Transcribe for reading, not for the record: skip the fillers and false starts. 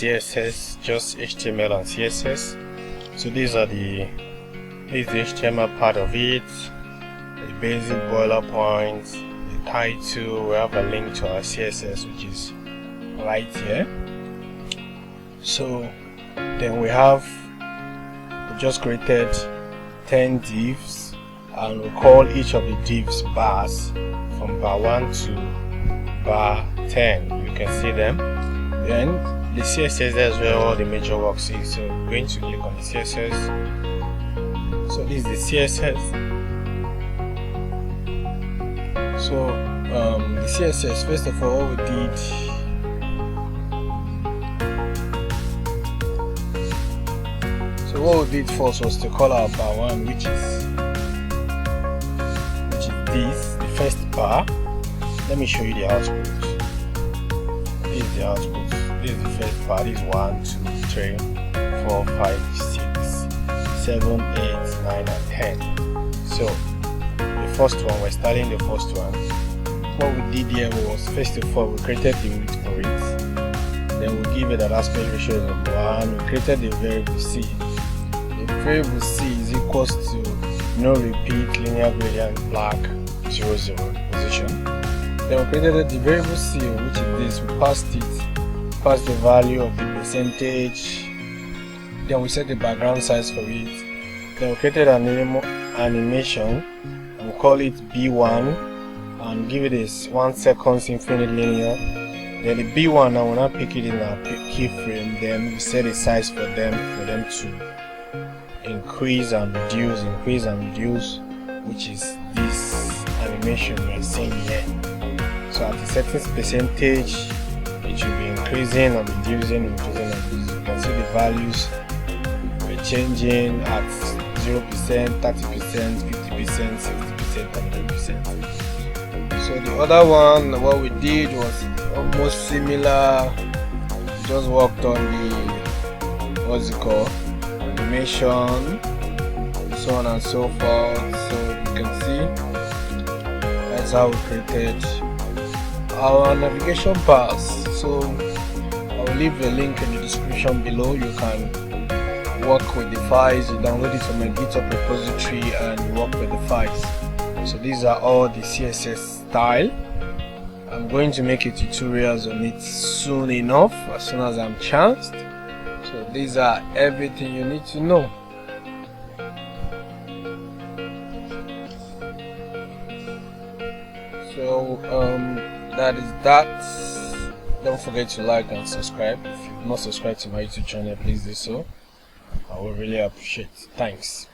CSS, just HTML and CSS. So this is the HTML part of it, the basic boiler points, the title. We have a link to our CSS, which is right here. So then we just created 10 divs, and we call each of the divs bars from bar 1 to bar 10. You can see them. Then the CSS, that's where all the major works is. So I'm going to click on the CSS. So this is the CSS. So the CSS, first of all, what we did, first was to call our bar 1, which is this, the first bar. Let me show you the output. This is the output. This is the first bar. This is 1, 2, 3, 4, 5, 6, 7, 8, 9, and 10. So the first one, we're starting the first one. What we did here was, first of all, we created the width for it. Then we give it an aspect ratio of 1. We created the variable C. The variable C is equals to no repeat linear gradient black 0, 0 position. Then we created the variable C, which is this. We passed the value of the percentage. Then we set the background size for it. Then we created an animation, and we call it B1, and give it a 1 second infinite linear. Then the B1, I will not pick it in our keyframe. Then we set a size for them to increase and reduce, which is this animation we are seeing here. So at a certain percentage, it should be increasing and reducing. You can see the values we're changing at 0%, 30%, 50%, 60%, and 100%. So the other one, what we did was almost similar. Just worked on the animation, so on and so forth. So you can see that's how we created our navigation bars. So I'll leave a link in the description below. You can work with the files. You download it from my GitHub repository and you work with the files. So these are all the CSS style. I'm going to make a tutorials on it soon enough, as soon as I'm chanced. So these are everything you need to know. So that is that. Don't forget to like and subscribe. If you've not subscribed to my YouTube channel, please do so. I would really appreciate it. Thanks.